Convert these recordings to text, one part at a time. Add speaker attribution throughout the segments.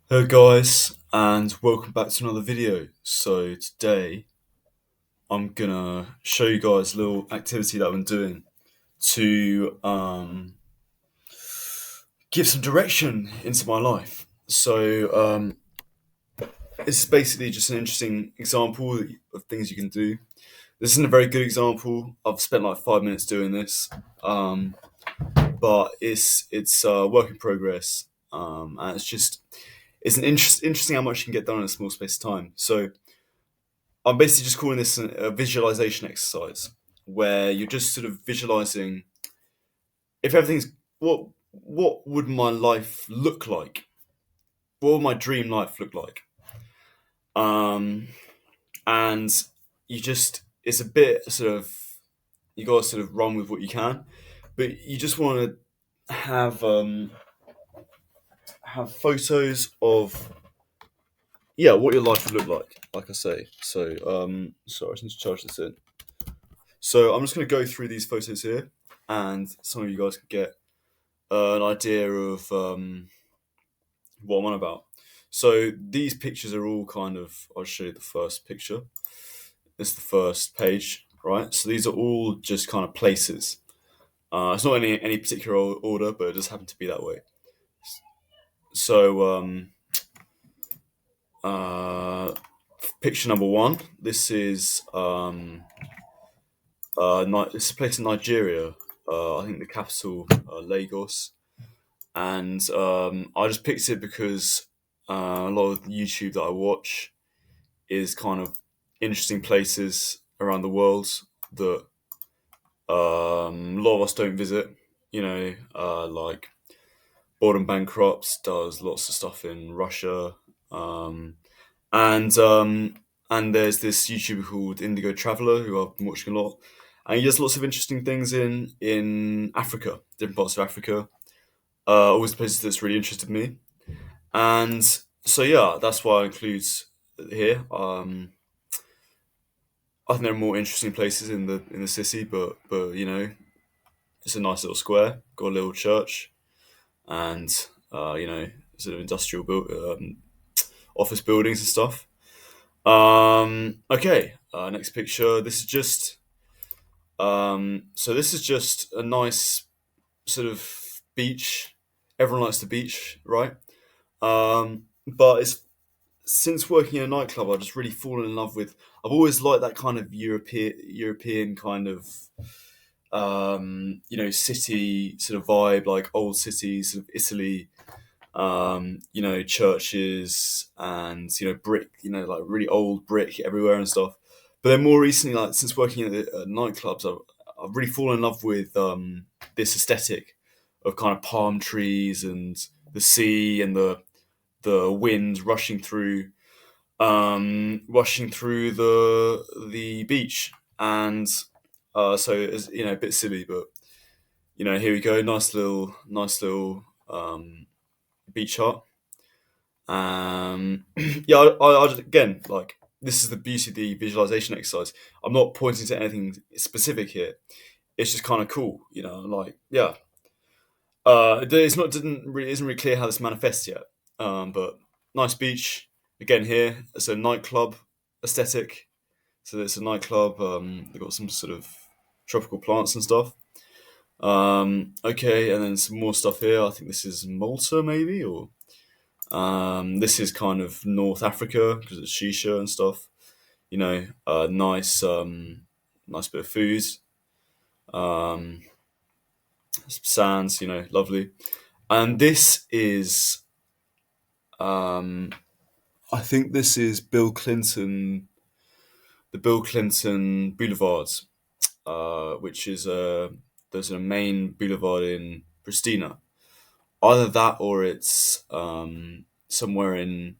Speaker 1: Hello guys, and welcome back to another video. So today I'm gonna show you guys a little activity that I've been doing to give some direction into my life. This is basically just an interesting example of things you can do. This isn't a very good example. I've spent like 5 minutes doing this, um, but it's a work in progress, and it's interesting how much you can get done in a small space of time. So I'm basically just calling this a visualization exercise where you're just sort of visualizing if everything's what would my life look like? What would my dream life look like? Um, and you just it's a bit sort of you got to sort of run with what you can, but you just want to have photos of what your life would look like I say. Sorry, I just need to charge this in. So I'm just going to go through these photos here, and some of you guys can get an idea of what I'm on about. So these pictures are all kind of. I'll show you the first picture. This is the first page, right? So these are all just kind of places. It's not any particular order, but it just happened to be that way. So uh, picture number one. This is it's a place in Nigeria. I think the capital, Lagos. And I just picked it because a lot of YouTube that I watch is kind of interesting places around the world that a lot of us don't visit. Like Boredom Bankrupts does lots of stuff in Russia, um, and um, and there's this YouTuber called Indigo Traveler who I've been watching a lot, and he does lots of interesting things in Africa, different parts of Africa. Always places that's really interested me. And so yeah, that's why I include here. I think there are more interesting places in the city, but it's a nice little square, got a little church, and sort of industrial office buildings and stuff. Okay, next picture. This is just a nice sort of beach. Everyone likes the beach, right? But it's since working in a nightclub, I've just really fallen in love with. I've always liked that kind of European kind of city sort of vibe, like old cities, sort of Italy. Churches and brick, like really old brick everywhere and stuff. But then more recently, like since working at nightclubs, I've really fallen in love with this aesthetic of kind of palm trees and the sea and the wind rushing through the beach, and so it's a bit silly, but here we go, nice little beach hut. Yeah, again, like this is the beauty of the visualization exercise. I'm not pointing to anything specific here. It's just kind of cool, like yeah. It's not didn't really isn't really clear how this manifests yet. But nice beach again here. It's a nightclub aesthetic. So it's a nightclub. They've got some sort of tropical plants and stuff. Okay, and then some more stuff here. I think this is Malta, maybe, or this is kind of North Africa because it's shisha and stuff. Nice bit of food. Um, Sands, lovely. And this is, I think this is the Bill Clinton Boulevard, which is there's a main boulevard in Pristina. Either that or it's somewhere in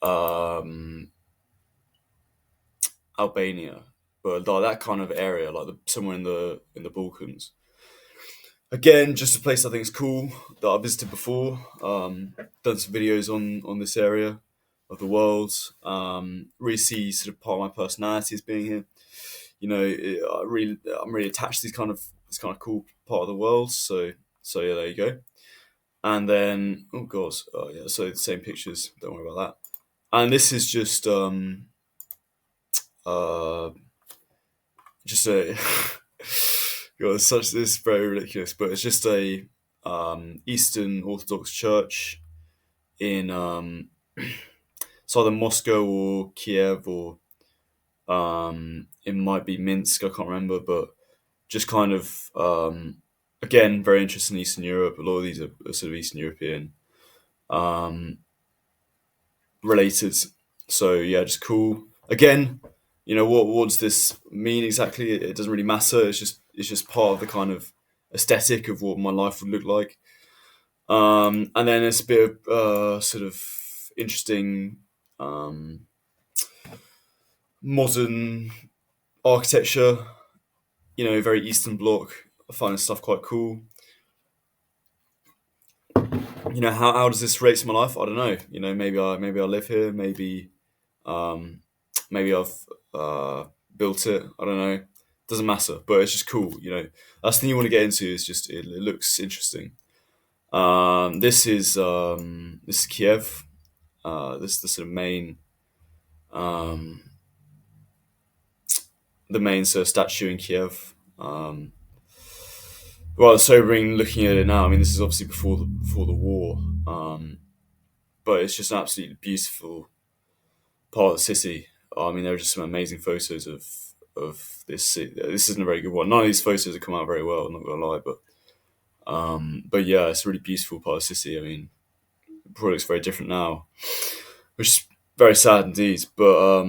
Speaker 1: um, Albania, but like that kind of area, like somewhere in the Balkans. Again, just a place I think is cool that I visited before. Done some videos on this area of the world. Really see sort of part of my personality as being here. I'm really attached to this kind of cool part of the world. So yeah, there you go. And then, oh god, oh yeah, so the same pictures. Don't worry about that. And this is uh just a god, such this is very ridiculous, but it's just a Eastern Orthodox church in it's either Moscow or Kiev, or it might be Minsk. I can't remember, but just kind of again very interesting in Eastern Europe. A lot of these are sort of Eastern European um, related. So yeah, just cool. Again, what does this mean exactly? It doesn't really matter. It's just part of the kind of aesthetic of what my life would look like. And then it's a bit of sort of interesting um, modern architecture. Very Eastern Bloc. I find this stuff quite cool. How does this relate to my life? I don't know. Maybe I live here. Um, maybe I've built it. I don't know. Doesn't matter, but it's just cool. That's the thing you want to get into. Is just it looks interesting. This is Kiev. This is the sort of um, main sort of statue in Kiev. Rather sobering looking at it now. I mean, this is obviously before the war, but it's just an absolutely beautiful part of the city. I mean, there are just some amazing photos of this city. This isn't a very good one. None of these photos have come out very well. I'm not gonna lie, but yeah, it's a really beautiful part of the city. I mean, it probably looks very different now, which is very sad indeed. But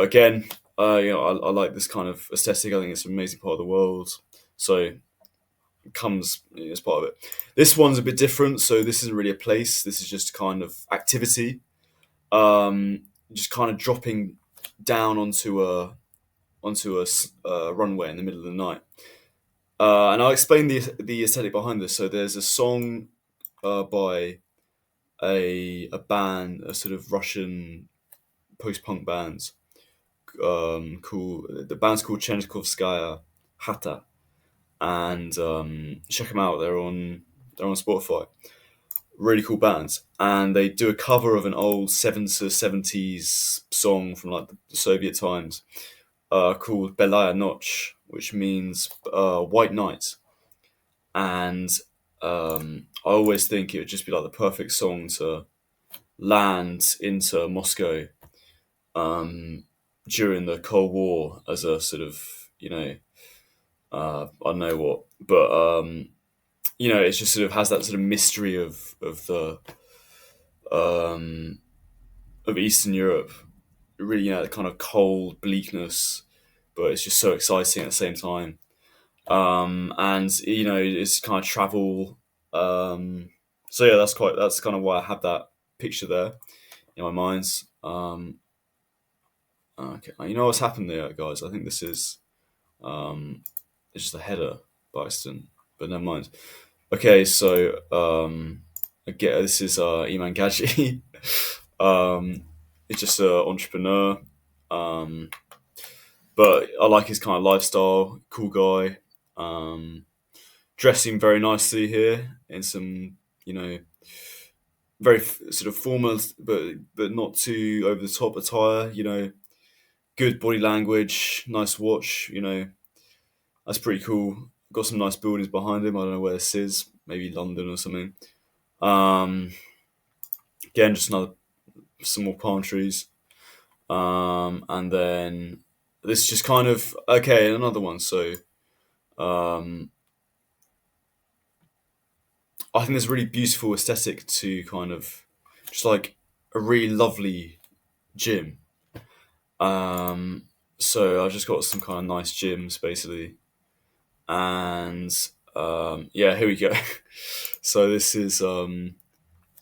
Speaker 1: again, I like this kind of aesthetic. I think it's an amazing part of the world. So it comes as part of it. This one's a bit different. So this isn't really a place. This is just kind of activity. Just kind of dropping down onto a runway in the middle of the night. And I'll explain the aesthetic behind this. So there's a song by a band, a sort of Russian post punk band. Cool. The band's called Chernikovskaya Hata, and check them out. They're on Spotify. Really cool bands, and they do a cover of an old '70s song from like the Soviet times, called Belaya Noch, which means white night. And I always think it would just be like the perfect song to land into Moscow during the Cold War as a sort of, I don't know what, but it just sort of has that sort of mystery of the um, of Eastern Europe. Really, the kind of cold bleakness, but it's just so exciting at the same time. And it's kind of travel. So yeah, that's kind of why I have that picture there in my mind. Okay, you know what's happened there, guys? I think this is it's just a header by accident, but never mind. Okay, so again, this is Iman Gaji. It's just an entrepreneur, um, but I like his kind of lifestyle. Cool guy. Um, Dressing very nicely here in some, very sort of formal, but not too over the top attire. Good body language, nice watch. That's pretty cool. Got some nice buildings behind him. I don't know where this is. Maybe London or something. Um, Again, just another some more palm trees. And then this just kind of okay. Another one. So um, I think there's a really beautiful aesthetic to kind of just like a really lovely gym. Um, so I just got some kind of nice gyms basically, and yeah, here we go. So this is you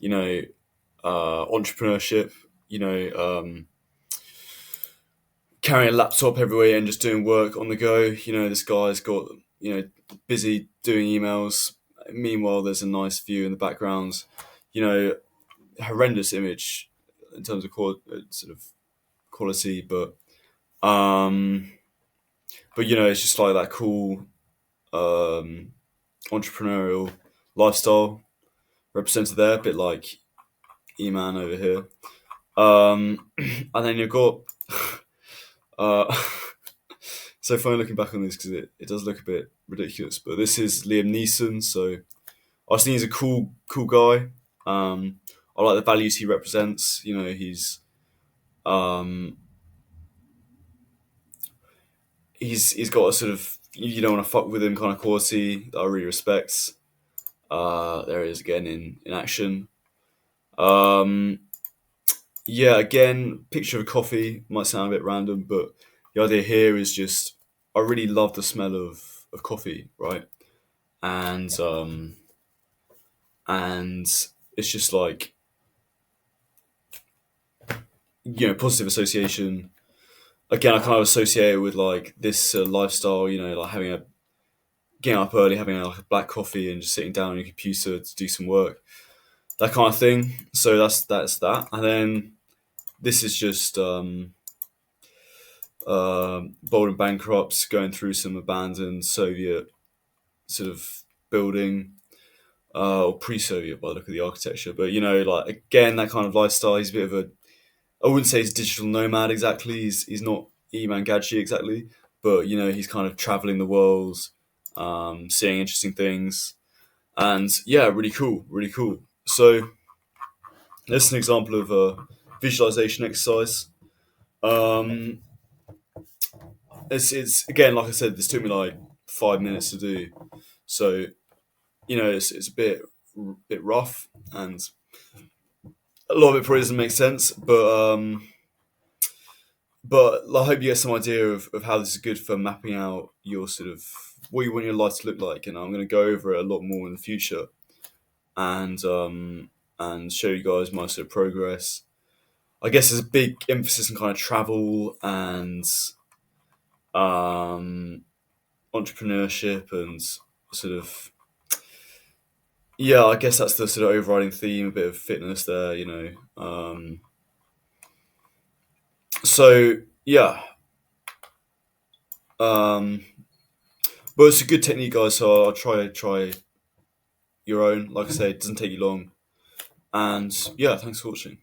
Speaker 1: know entrepreneurship. You know, carrying a laptop everywhere and just doing work on the go. This guy's got busy doing emails. Meanwhile, there's a nice view in the background. You know, horrendous image in terms of sort of quality, um, but it's just like that cool um, entrepreneurial lifestyle, represented there, a bit like E-Man over here. And then you've got uh, so funny looking back on this because it does look a bit ridiculous, but this is Liam Neeson. So I just think he's a cool guy. I like the values he represents. You know, um, he's got a sort of you don't want to fuck with him kind of quality that I really respect. There he is again in action. Um, yeah, again, picture of coffee might sound a bit random, but the idea here is just I really love the smell of coffee, right? And and it's just like positive association. Again, I kind of associate it with like this lifestyle, like getting up early, having like a black coffee, and just sitting down on your computer to do some work, that kind of thing. So that's that, and then this is just bold and bankrupts going through some abandoned Soviet sort of building, or pre-Soviet by the look of the architecture. But like again, that kind of lifestyle. He's a bit of a, I wouldn't say he's a digital nomad exactly. He's not Eman Gadji exactly, but he's kind of traveling the world, seeing interesting things, and yeah, really cool, really cool. So this is an example of a visualization exercise. Um, it's again, like I said, this took me like 5 minutes to do. So it's a bit rough, and a lot of it probably doesn't make sense. But I hope you get some idea of how this is good for mapping out your sort of what you want your life to look like. And I'm going to go over it a lot more in the future, and show you guys my sort of progress. I guess there's a big emphasis on kind of travel and um, entrepreneurship and sort of, yeah, I guess that's the sort of overriding theme, a bit of fitness there, So yeah, um, but it's a good technique, guys. So I'll try your own. Like I say, it doesn't take you long, and yeah, thanks for watching.